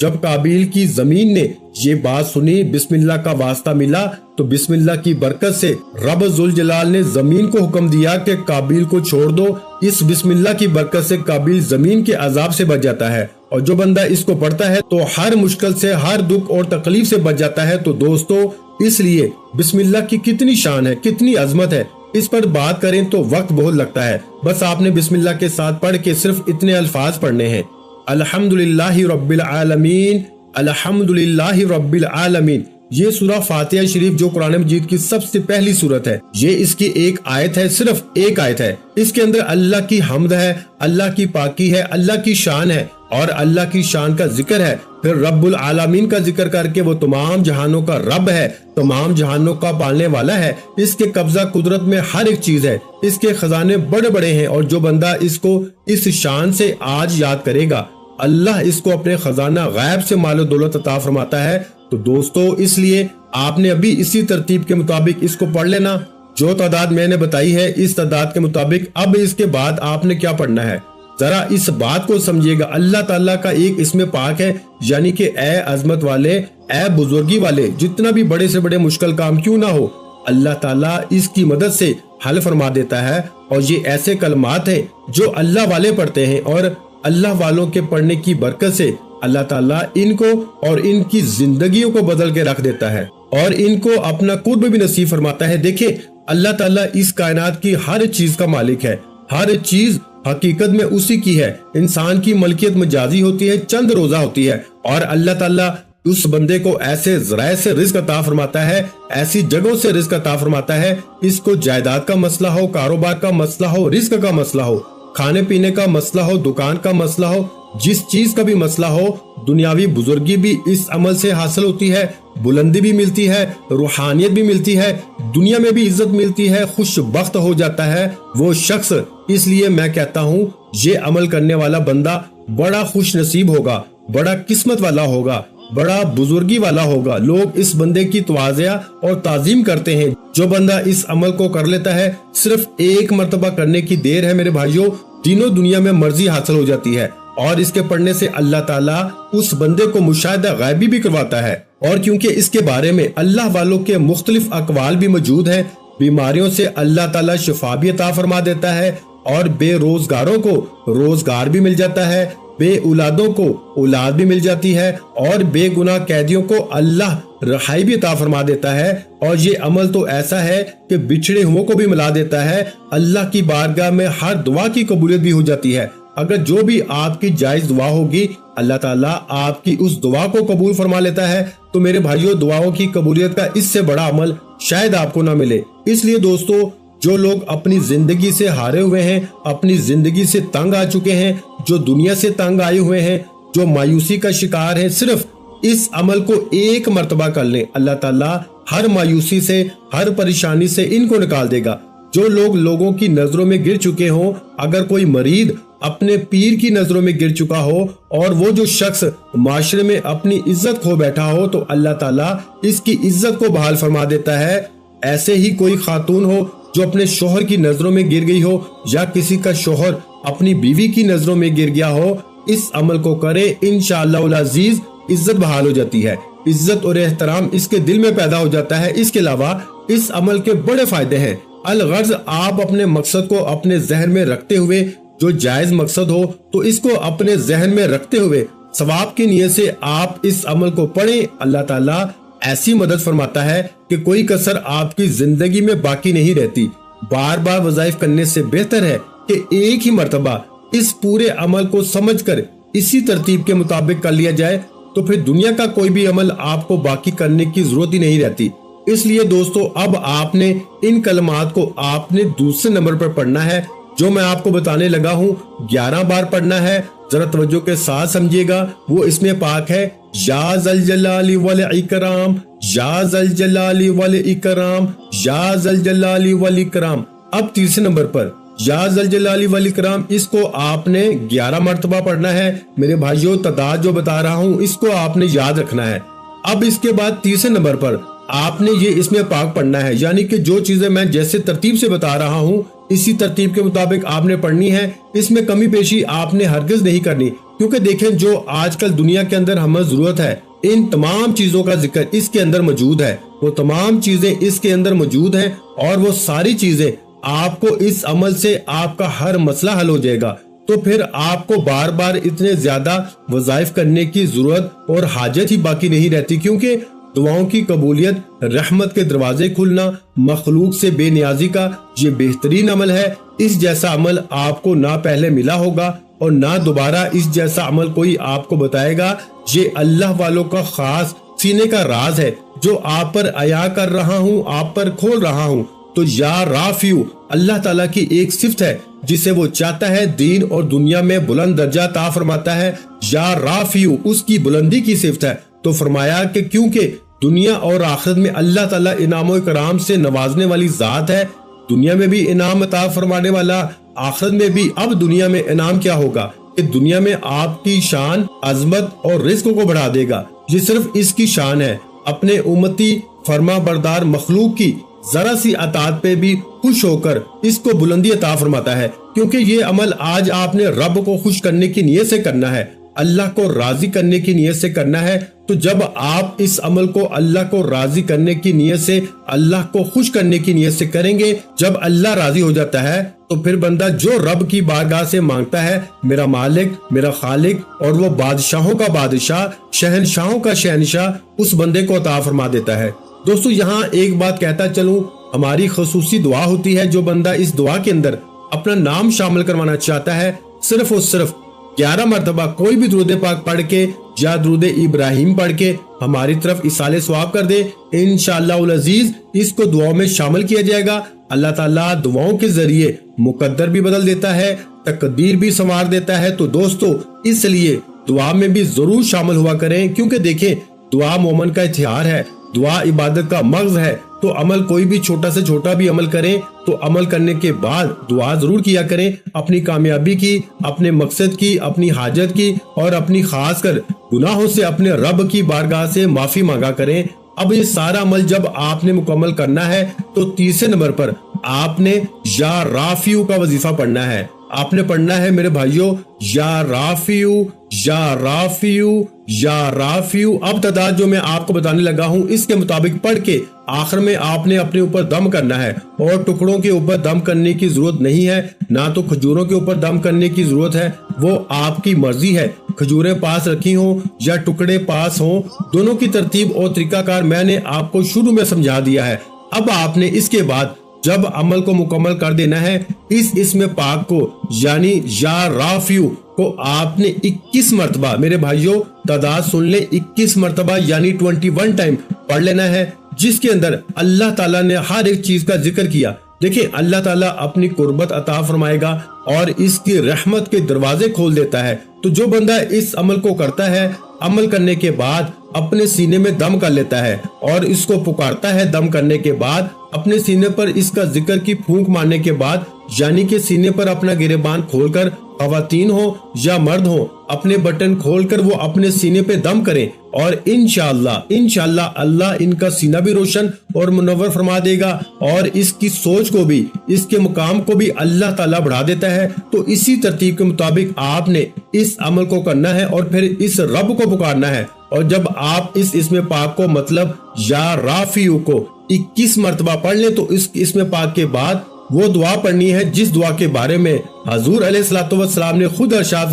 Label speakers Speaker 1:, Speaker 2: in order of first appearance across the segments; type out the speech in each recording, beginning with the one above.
Speaker 1: جب قابیل کی زمین نے یہ بات سنی، بسم اللہ کا واسطہ ملا، تو بسم اللہ کی برکت سے رب ذوالجلال نے زمین کو حکم دیا کہ قابیل کو چھوڑ دو۔ اس بسم اللہ کی برکت سے قابیل زمین کے عذاب سے بچ جاتا ہے، اور جو بندہ اس کو پڑھتا ہے تو ہر مشکل سے، ہر دکھ اور تکلیف سے بچ جاتا ہے۔ تو دوستو، اس لیے بسم اللہ کی کتنی شان ہے، کتنی عظمت ہے، اس پر بات کریں تو وقت بہت لگتا ہے۔ بس آپ نے بسم اللہ کے ساتھ پڑھ کے صرف اتنے الفاظ پڑھنے ہیں: الحمدللہ رب العالمین، الحمدللہ رب العالمین۔ یہ سورہ فاتحہ شریف جو قرآن مجید کی سب سے پہلی سورت ہے، یہ اس کی ایک آیت ہے، صرف ایک آیت ہے۔ اس کے اندر اللہ کی حمد ہے، اللہ کی پاکی ہے، اللہ کی شان ہے، اور اللہ کی شان کا ذکر ہے۔ پھر رب العالمین کا ذکر کر کے وہ تمام جہانوں کا رب ہے، تمام جہانوں کا پالنے والا ہے۔ اس کے قبضہ قدرت میں ہر ایک چیز ہے، اس کے خزانے بڑے بڑے ہیں، اور جو بندہ اس کو اس شان سے آج یاد کرے گا، اللہ اس کو اپنے خزانہ غیب سے مال و دولت عطا فرماتا ہے۔ تو دوستو، اس لیے آپ نے ابھی اسی ترتیب کے مطابق اس کو پڑھ لینا۔ جو تعداد میں نے بتائی ہے، اس تعداد کے مطابق اب اس کے بعد آپ نے کیا پڑھنا ہے، ذرا اس بات کو سمجھیے گا۔ اللہ تعالیٰ کا ایک اسم پاک ہے، یعنی کہ اے عظمت والے، اے بزرگی والے، جتنا بھی بڑے سے بڑے مشکل کام کیوں نہ ہو، اللہ تعالیٰ اس کی مدد سے حل فرما دیتا ہے۔ اور یہ ایسے کلمات ہیں جو اللہ والے پڑھتے ہیں، اور اللہ والوں کے پڑھنے کی برکت سے اللہ تعالیٰ ان کو اور ان کی زندگیوں کو بدل کے رکھ دیتا ہے، اور ان کو اپنا قرب بھی نصیب فرماتا ہے۔ دیکھیں، اللہ تعالیٰ اس کائنات کی ہر چیز کا مالک ہے، ہر چیز حقیقت میں اسی کی ہے۔ انسان کی ملکیت مجازی ہوتی ہے، چند روزہ ہوتی ہے، اور اللہ تعالیٰ اس بندے کو ایسے ذرائع سے رزق عطا فرماتا ہے، ایسی جگہوں سے رزق عطا فرماتا ہے۔ اس کو جائیداد کا مسئلہ ہو، کاروبار کا مسئلہ ہو، رزق کا مسئلہ ہو، کھانے پینے کا مسئلہ ہو، دکان کا مسئلہ ہو، جس چیز کا بھی مسئلہ ہو، دنیاوی بزرگی بھی اس عمل سے حاصل ہوتی ہے، بلندی بھی ملتی ہے، روحانیت بھی ملتی ہے، دنیا میں بھی عزت ملتی ہے، خوش بخت ہو جاتا ہے وہ شخص۔ اس لیے میں کہتا ہوں، یہ عمل کرنے والا بندہ بڑا خوش نصیب ہوگا، بڑا قسمت والا ہوگا، بڑا بزرگی والا ہوگا۔ لوگ اس بندے کی تواضع اور تعظیم کرتے ہیں۔ جو بندہ اس عمل کو کر لیتا ہے، صرف ایک مرتبہ کرنے کی دیر ہے میرے بھائیوں، تینوں دنیا میں مرضی حاصل ہو جاتی ہے، اور اس کے پڑھنے سے اللہ تعالیٰ اس بندے کو مشاہدہ غیبی بھی کرواتا ہے۔ اور کیونکہ اس کے بارے میں اللہ والوں کے مختلف اقوال بھی موجود ہیں، بیماریوں سے اللہ تعالیٰ شفا بھی عطا فرما دیتا ہے، اور بے روزگاروں کو روزگار بھی مل جاتا ہے، بے اولادوں کو اولاد بھی مل جاتی ہے، اور بے گناہ قیدیوں کو اللہ رہائی بھی عطا فرما دیتا ہے۔ اور یہ عمل تو ایسا ہے کہ بچھڑے ہوئوں کو بھی ملا دیتا ہے۔ اللہ کی بارگاہ میں ہر دعا کی قبولیت بھی ہو جاتی ہے۔ اگر جو بھی آپ کی جائز دعا ہوگی، اللہ تعالیٰ آپ کی اس دعا کو قبول فرما لیتا ہے۔ تو میرے بھائیوں، دعاؤں کی قبولیت کا اس سے بڑا عمل شاید آپ کو نہ ملے۔ اس لیے دوستو، جو لوگ اپنی زندگی سے ہارے ہوئے ہیں، اپنی زندگی سے تنگ آ چکے ہیں، جو دنیا سے تنگ آئے ہوئے ہیں، جو مایوسی کا شکار ہیں، صرف اس عمل کو ایک مرتبہ کر لیں، اللہ تعالیٰ ہر مایوسی سے، ہر پریشانی سے ان کو نکال دے گا۔ جو لوگ لوگوں کی نظروں میں گر چکے ہوں، اگر کوئی مریض اپنے پیر کی نظروں میں گر چکا ہو، اور وہ جو شخص معاشرے میں اپنی عزت کھو بیٹھا ہو، تو اللہ تعالیٰ اس کی عزت کو بحال فرما دیتا ہے۔ ایسے ہی کوئی خاتون ہو جو اپنے شوہر کی نظروں میں گر گئی ہو، یا کسی کا شوہر اپنی بیوی کی نظروں میں گر گیا ہو، اس عمل کو کرے، انشاءاللہ العزیز عزت بحال ہو جاتی ہے، عزت اور احترام اس کے دل میں پیدا ہو جاتا ہے۔ اس کے علاوہ اس عمل کے بڑے فائدے ہیں۔ الغرض، آپ اپنے مقصد کو اپنے ذہن میں رکھتے ہوئے، جو جائز مقصد ہو تو اس کو اپنے ذہن میں رکھتے ہوئے ثواب کی نیت سے آپ اس عمل کو پڑھیں، اللہ تعالیٰ ایسی مدد فرماتا ہے کہ کوئی کسر آپ کی زندگی میں باقی نہیں رہتی۔ بار بار وظائف کرنے سے بہتر ہے کہ ایک ہی مرتبہ اس پورے عمل کو سمجھ کر اسی ترتیب کے مطابق کر لیا جائے، تو پھر دنیا کا کوئی بھی عمل آپ کو باقی کرنے کی ضرورت ہی نہیں رہتی۔ اس لیے دوستو، اب آپ نے ان کلمات کو آپ نے دوسرے نمبر پر پڑھنا ہے، جو میں آپ کو بتانے لگا ہوں 11 بار پڑھنا ہے۔ ذرا توجہ کے ساتھ سمجھیے گا۔ وہ اس میں پاک ہے، یا ذل جلال والاکرام، یا ذل جلال والاکرام، یا ذل جلال والاکرام۔ اب تیسرے نمبر پر یا ذل جلال والاکرام، اس کو آپ نے 11 مرتبہ پڑھنا ہے۔ میرے بھائیوں، تعداد جو بتا رہا ہوں اس کو آپ نے یاد رکھنا ہے۔ اب اس کے بعد تیسرے نمبر پر آپ نے یہ اس میں پاک پڑھنا ہے، یعنی کہ جو چیزیں میں جیسے ترتیب سے بتا رہا ہوں اسی ترتیب کے مطابق آپ نے پڑھنی ہے۔ اس میں کمی پیشی آپ نے ہرگز نہیں کرنی۔ کیونکہ دیکھیں جو آج کل دنیا کے اندر ہمیں ضرورت ہے ان تمام چیزوں کا ذکر اس کے اندر موجود ہے، وہ تمام چیزیں اس کے اندر موجود ہیں، اور وہ ساری چیزیں آپ کو اس عمل سے آپ کا ہر مسئلہ حل ہو جائے گا۔ تو پھر آپ کو بار بار اتنے زیادہ وظائف کرنے کی ضرورت اور حاجت ہی باقی نہیں رہتی، کیونکہ دعاؤں کی قبولیت، رحمت کے دروازے کھلنا، مخلوق سے بے نیازی کا یہ بہترین عمل ہے۔ اس جیسا عمل آپ کو نہ پہلے ملا ہوگا اور نہ دوبارہ اس جیسا عمل کوئی آپ کو بتائے گا۔ یہ اللہ والوں کا خاص سینے کا راز ہے جو آپ پر عطا کر رہا ہوں، آپ پر کھول رہا ہوں۔ تو یا رافیو اللہ تعالیٰ کی ایک صفت ہے جسے وہ چاہتا ہے دین اور دنیا میں بلند درجہ عطا فرماتا ہے۔ یا رافیو اس کی بلندی کی صفت ہے۔ تو فرمایا کہ کیونکہ دنیا اور آخرت میں اللہ تعالیٰ انعام و اکرام سے نوازنے والی ذات ہے، دنیا میں بھی انعام عطا فرمانے والا، آخرت میں بھی۔ اب دنیا میں انعام کیا ہوگا کہ دنیا میں آپ کی شان، عظمت اور رزق کو بڑھا دے گا۔ یہ صرف اس کی شان ہے، اپنے امتی فرما بردار مخلوق کی ذرا سی اطاعت پہ بھی خوش ہو کر اس کو بلندی عطا فرماتا ہے، کیونکہ یہ عمل آج آپ نے رب کو خوش کرنے کی نیت سے کرنا ہے، اللہ کو راضی کرنے کی نیت سے کرنا ہے۔ تو جب آپ اس عمل کو اللہ کو راضی کرنے کی نیت سے، اللہ کو خوش کرنے کی نیت سے کریں گے، جب اللہ راضی ہو جاتا ہے تو پھر بندہ جو رب کی بارگاہ سے مانگتا ہے، میرا مالک، میرا خالق، اور وہ بادشاہوں کا بادشاہ، شہنشاہوں کا شہنشاہ، اس بندے کو عطا فرما دیتا ہے۔ دوستو یہاں ایک بات کہتا چلوں، ہماری خصوصی دعا ہوتی ہے، جو بندہ اس دعا کے اندر اپنا نام شامل کروانا چاہتا ہے، صرف اور صرف 11 مرتبہ کوئی بھی درود پاک پڑھ کے یا درود ابراہیم پڑھ کے ہماری طرف ایصال ثواب کر دے، انشاءاللہ العزیز اس کو دعاؤں میں شامل کیا جائے گا۔ اللہ تعالیٰ دعاؤں کے ذریعے مقدر بھی بدل دیتا ہے، تقدیر بھی سنوار دیتا ہے۔ تو دوستو اس لیے دعا میں بھی ضرور شامل ہوا کریں، کیونکہ دیکھیں دعا مومن کا ہتھیار ہے، دعا عبادت کا مغز ہے۔ تو عمل کوئی بھی چھوٹا سے چھوٹا بھی عمل کریں تو عمل کرنے کے بعد دعا ضرور کیا کریں، اپنی کامیابی کی، اپنے مقصد کی، اپنی حاجت کی، اور اپنی خاص کر گناہوں سے اپنے رب کی بارگاہ سے معافی مانگا کریں۔ اب یہ سارا عمل جب آپ نے مکمل کرنا ہے تو تیسرے نمبر پر آپ نے یا رافیو کا وظیفہ پڑھنا ہے۔ آپ نے پڑھنا ہے میرے بھائیوں، یا رافیو، یا رافیو، یا رافیو۔ اب تعداد جو میں آپ کو بتانے لگا ہوں اس کے مطابق پڑھ کے آخر میں آپ نے اپنے اوپر دم کرنا ہے، اور ٹکڑوں کے اوپر دم کرنے کی ضرورت نہیں ہے، نہ تو کھجوروں کے اوپر دم کرنے کی ضرورت ہے، وہ آپ کی مرضی ہے۔ کھجوریں پاس رکھی ہوں یا ٹکڑے پاس ہوں، دونوں کی ترتیب اور طریقہ کار میں نے آپ کو شروع میں سمجھا دیا ہے۔ اب آپ نے اس کے بعد جب عمل کو مکمل کر دینا ہے، اس اسم پاک کو یعنی یا رافیو کو آپ نے 21 مرتبہ، میرے بھائیوں تعداد سن لیں، 21 مرتبہ یعنی 21 ٹائم پڑھ لینا ہے، جس کے اندر اللہ تعالیٰ نے ہر ایک چیز کا ذکر کیا۔ دیکھیں اللہ تعالیٰ اپنی قربت عطا فرمائے گا اور اس کی رحمت کے دروازے کھول دیتا ہے۔ تو جو بندہ اس عمل کو کرتا ہے، عمل کرنے کے بعد اپنے سینے میں دم کر لیتا ہے اور اس کو پکارتا ہے، دم کرنے کے بعد اپنے سینے پر اس کا ذکر کی پھونک مارنے کے بعد، یعنی کہ سینے پر اپنا گریبان کھول کر، خواتین ہو یا مرد ہو، اپنے بٹن کھول کر وہ اپنے سینے پہ دم کریں، اور انشاءاللہ اللہ ان کا سینہ بھی روشن اور منور فرما دے گا، اور اس کی سوچ کو بھی، اس کے مقام کو بھی اللہ تعالیٰ بڑھا دیتا ہے۔ تو اسی ترتیب کے مطابق آپ نے اس عمل کو کرنا ہے اور پھر اس رب کو پکارنا ہے۔ اور جب آپ اس اسم پاک کو مطلب یا رافیو کو 21 مرتبہ پڑھ لیں تو اس اسم پاک کے بعد وہ دعا پڑھنی ہے جس دعا کے بارے میں حضور علیہ الصلوۃ والسلام نے خود ارشاد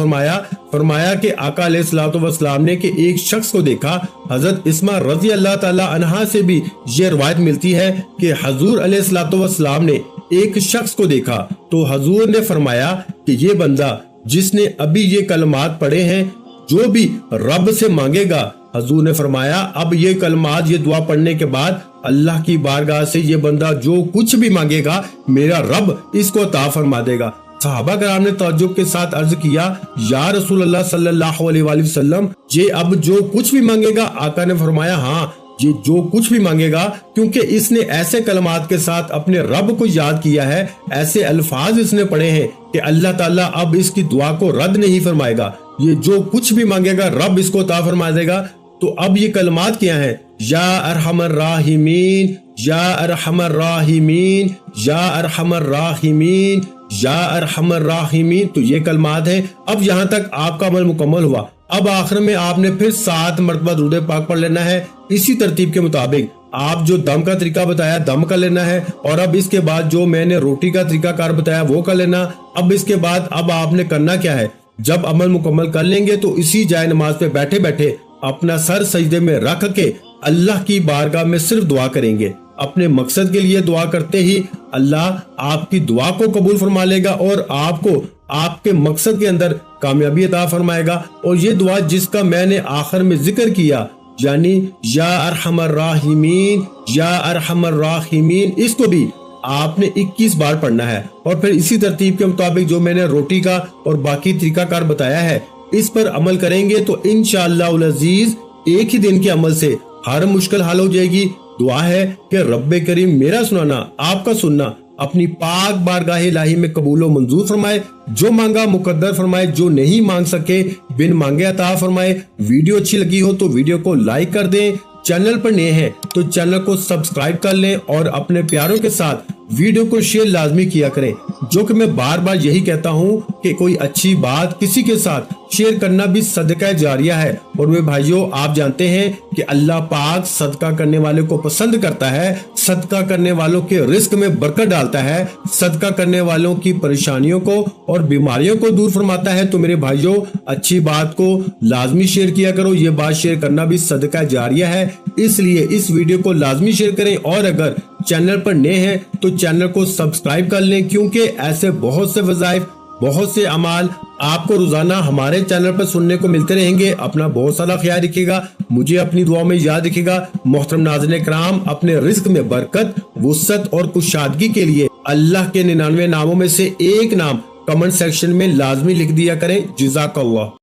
Speaker 1: فرمایا کہ آقا علیہ الصلوۃ والسلام نے کہ ایک شخص کو دیکھا۔ حضرت اسماء رضی اللہ تعالی عنہا سے بھی یہ روایت ملتی ہے کہ حضور علیہ الصلوۃ والسلام نے ایک شخص کو دیکھا تو حضور نے فرمایا کہ یہ بندہ جس نے ابھی یہ کلمات پڑھے ہیں جو بھی رب سے مانگے گا، حضور نے فرمایا اب یہ کلمات، یہ دعا پڑھنے کے بعد اللہ کی بارگاہ سے یہ بندہ جو کچھ بھی مانگے گا میرا رب اس کو عطا فرما دے گا۔ صحابہ کرام نے تعجب کے ساتھ عرض کیا، یا رسول اللہ صلی اللہ علیہ وآلہ وسلم، یہ اب جو کچھ بھی مانگے گا؟ آقا نے فرمایا ہاں یہ جو کچھ بھی مانگے گا، کیونکہ اس نے ایسے کلمات کے ساتھ اپنے رب کو یاد کیا ہے، ایسے الفاظ اس نے پڑھے ہیں کہ اللہ تعالیٰ اب اس کی دعا کو رد نہیں فرمائے گا۔ یہ جو کچھ بھی مانگے گا رب اس کو عطا فرما دے گا۔ تو اب یہ کلمات کیا ہیں؟ یا ارحم الراحمین، یا ارحم الراحمین، یا ارحم الراحمین، یا ارحم الراحمین، تو یہ کلمات ہیں۔ اب یہاں تک آپ کا عمل مکمل ہوا۔ اب آخر میں آپ نے پھر 7 مرتبہ درود پاک پڑھ لینا ہے۔ اسی ترتیب کے مطابق آپ جو دم کا طریقہ بتایا دم کر لینا ہے، اور اب اس کے بعد جو میں نے روٹی کا طریقہ کار بتایا وہ کر لینا۔ اب اس کے بعد اب آپ نے کرنا کیا ہے؟ جب عمل مکمل کر لیں گے تو اسی جائے نماز پہ بیٹھے بیٹھے اپنا سر سجدے میں رکھ کے اللہ کی بارگاہ میں صرف دعا کریں گے۔ اپنے مقصد کے لیے دعا کرتے ہی اللہ آپ کی دعا کو قبول فرما لے گا اور آپ کو آپ کے مقصد کے اندر کامیابی عطا فرمائے گا۔ اور یہ دعا جس کا میں نے آخر میں ذکر کیا، یعنی یا ارحم الراحمین، یا ارحم الراحمین، اس کو بھی آپ نے 21 بار پڑھنا ہے۔ اور پھر اسی ترتیب کے مطابق جو میں نے روٹی کا اور باقی طریقہ کار بتایا ہے اس پر عمل کریں گے تو انشاءاللہ العزیز ایک ہی دن کے عمل سے ہر مشکل حل ہو جائے گی۔ دعا ہے کہ رب کریم میرا سنانا، آپ کا سننا اپنی پاک بارگاہ الہی میں قبول و منظور فرمائے، جو مانگا مقدر فرمائے، جو نہیں مانگ سکے بن مانگے عطا فرمائے۔ ویڈیو اچھی لگی ہو تو ویڈیو کو لائک کر دیں، چینل پر نئے ہیں تو چینل کو سبسکرائب کر لیں، اور اپنے پیاروں کے ساتھ ویڈیو کو شیئر لازمی کیا کریں، جو کہ میں بار بار یہی کہتا ہوں کہ کوئی اچھی بات کسی کے ساتھ شیئر کرنا بھی صدقہ جاریہ ہے۔ اور وہ بھائیوں، آپ جانتے ہیں کہ اللہ پاک صدقہ کرنے والے کو پسند کرتا ہے، صدقہ کرنے والوں کے رزق میں برکت ڈالتا ہے، صدقہ کرنے والوں کی پریشانیوں کو اور بیماریوں کو دور فرماتا ہے۔ تو میرے بھائیوں، اچھی بات کو لازمی شیئر کیا کرو، یہ بات شیئر کرنا بھی صدقہ جاریہ ہے، اس لیے اس ویڈیو کو لازمی شیئر کریں، اور اگر چینل پر نئے ہیں تو چینل کو سبسکرائب کر لیں، کیونکہ ایسے بہت سے وظائف، بہت سے اعمال آپ کو روزانہ ہمارے چینل پر سننے کو ملتے رہیں گے۔ اپنا بہت سارا خیال رکھیے گا، مجھے اپنی دعا میں یاد رکھیے گا۔ محترم ناظرین کرام، اپنے رزق میں برکت، وسعت اور کشادگی کے لیے اللہ کے 99 ناموں میں سے ایک نام کمنٹ سیکشن میں لازمی لکھ دیا کریں۔ جزاک اللہ۔